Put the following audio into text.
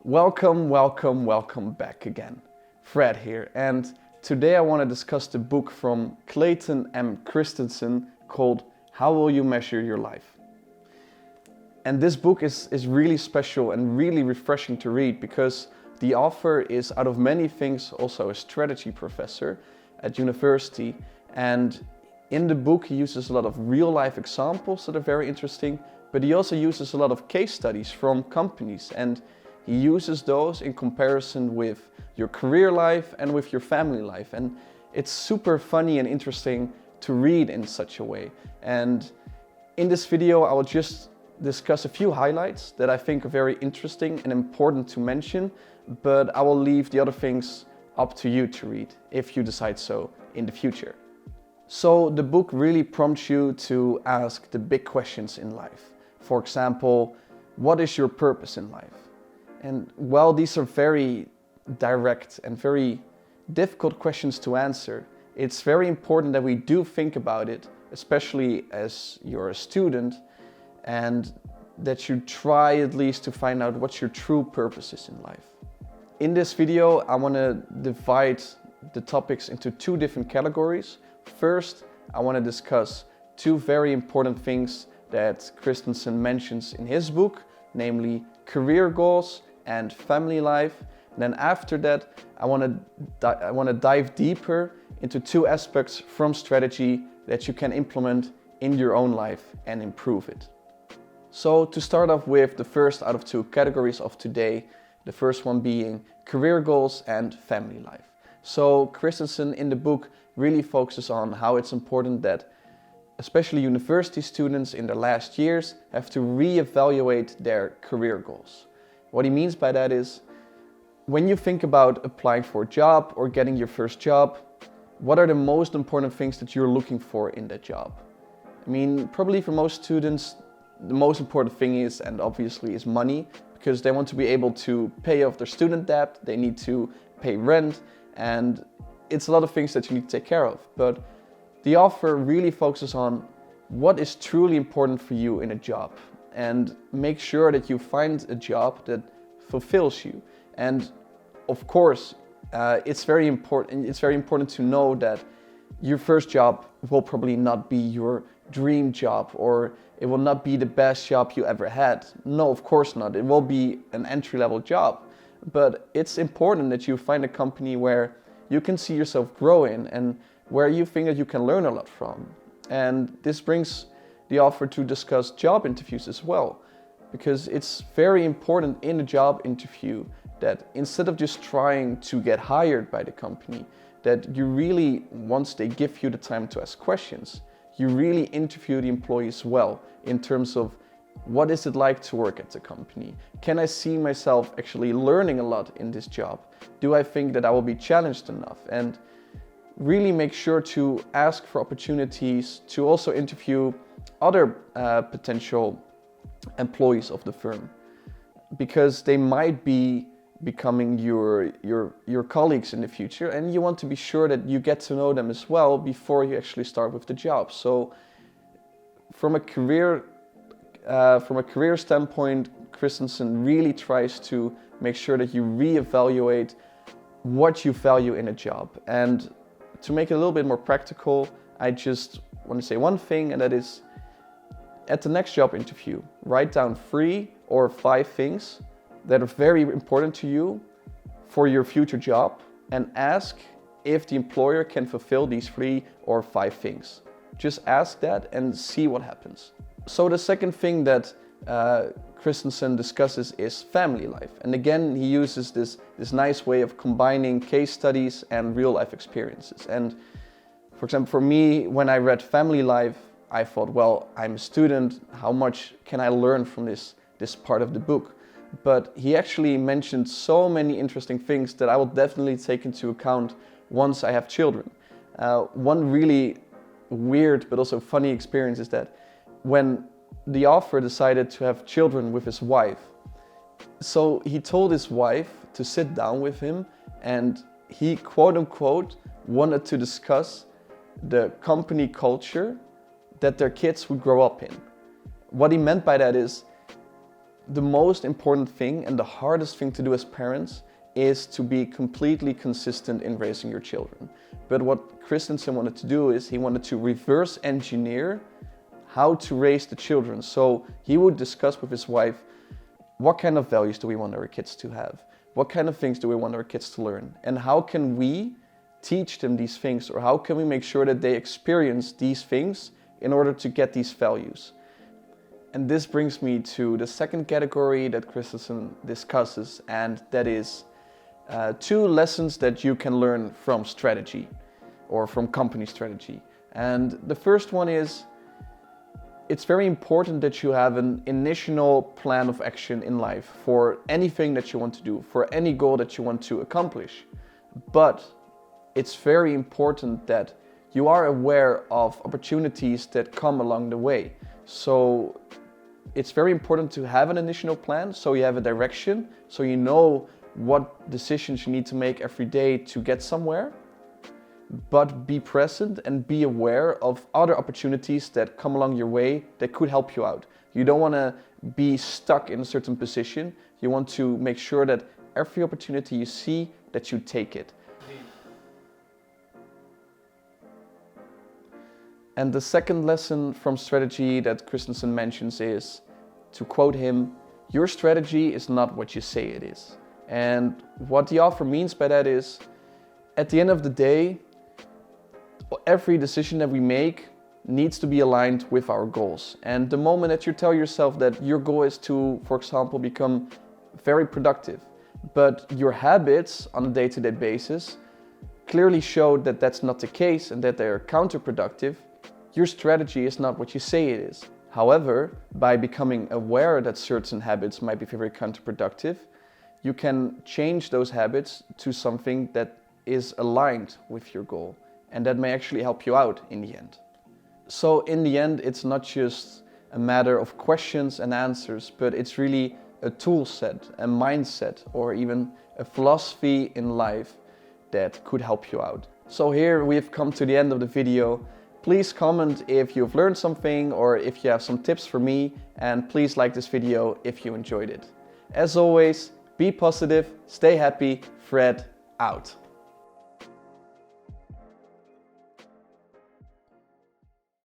Welcome back again. Fred here, and today I want to discuss the book from Clayton M. Christensen called How Will You Measure Your Life? And this book is really special and really refreshing to read because the author is, out of many things, also a strategy professor at university. And in the book he uses a lot of real life examples that are very interesting, but he also uses a lot of case studies from companies, and he uses those in comparison with your career life and with your family life. And it's super funny and interesting to read in such a way. And in this video I will just discuss a few highlights that I think are very interesting and important to mention, but I will leave the other things up to you to read if you decide so in the future. So the book really prompts you to ask the big questions in life. For example, what is your purpose in life? And while these are very direct and very difficult questions to answer, it's very important that we do think about it, especially as you're a student, and that you try at least to find out what your true purpose is in life. In this video, I want to divide the topics into two different categories. First, I want to discuss two very important things that Christensen mentions in his book, namely career goals and family life. And then after that, I want to dive deeper into two aspects from strategy that you can implement in your own life and improve it. So to start off with the first out of two categories of today, the first one being career goals and family life. So Christensen in the book really focuses on how it's important that especially university students in their last years have to reevaluate their career goals. What he means by that is, when you think about applying for a job or getting your first job, what are the most important things that you're looking for in that job? I mean, probably for most students, the most important thing is, and obviously, is money, because they want to be able to pay off their student debt, they need to pay rent, and it's a lot of things that you need to take care of. But the author really focuses on what is truly important for you in a job, and make sure that you find a job that fulfills you. And of course, it's very important to know that your first job will probably not be your dream job, or it will not be the best job you ever had. No, of course not. It will be an entry-level job, but it's important that you find a company where you can see yourself growing and where you think that you can learn a lot from. And this brings the author to discuss job interviews as well, because it's very important in a job interview that instead of just trying to get hired by the company, that you really, once they give you the time to ask questions, you really interview the employees well in terms of what is it like to work at the company? Can I see myself actually learning a lot in this job? Do I think that I will be challenged enough? And really make sure to ask for opportunities to also interview other potential employees of the firm, because they might be becoming your colleagues in the future, and you want to be sure that you get to know them as well before you actually start with the job. So from a career standpoint, Christensen really tries to make sure that you reevaluate what you value in a job. And to make it a little bit more practical, I just want to say one thing, and that is, at the next job interview, write down 3 or 5 things that are very important to you for your future job, and ask if the employer can fulfill these 3 or 5 things. Just ask that and see what happens. So the second thing that Christensen discusses is family life. And again, he uses this nice way of combining case studies and real life experiences. And for example, for me, when I read family life, I thought, well, I'm a student, how much can I learn from this part of the book? But he actually mentioned so many interesting things that I will definitely take into account once I have children. One really weird but also funny experience is that when the author decided to have children with his wife, so he told his wife to sit down with him, and he quote unquote wanted to discuss the company culture that their kids would grow up in. What he meant by that is, the most important thing and the hardest thing to do as parents is to be completely consistent in raising your children. But what Christensen wanted to do is he wanted to reverse engineer how to raise the children. So he would discuss with his wife, what kind of values do we want our kids to have? What kind of things do we want our kids to learn? And how can we teach them these things, or how can we make sure that they experience these things in order to get these values? And this brings me to the second category that Christensen discusses, and that is 2 lessons that you can learn from strategy or from company strategy. And the first one is, it's very important that you have an initial plan of action in life for anything that you want to do, for any goal that you want to accomplish. But it's very important that you are aware of opportunities that come along the way. So it's very important to have an initial plan, so you have a direction, so you know what decisions you need to make every day to get somewhere. But be present and be aware of other opportunities that come along your way that could help you out. You don't want to be stuck in a certain position. You want to make sure that every opportunity you see, that you take it. And the second lesson from strategy that Christensen mentions is, to quote him, "Your strategy is not what you say it is." And what the author means by that is, at the end of the day, every decision that we make needs to be aligned with our goals. And the moment that you tell yourself that your goal is to, for example, become very productive, but your habits on a day-to-day basis clearly show that that's not the case and that they are counterproductive, your strategy is not what you say it is. However, by becoming aware that certain habits might be very counterproductive, you can change those habits to something that is aligned with your goal. And that may actually help you out in the end. So in the end, it's not just a matter of questions and answers, but it's really a tool set, a mindset, or even a philosophy in life that could help you out. So here we've come to the end of the video. Please comment if you've learned something or if you have some tips for me, and please like this video if you enjoyed it. As always, be positive, stay happy, Fred out.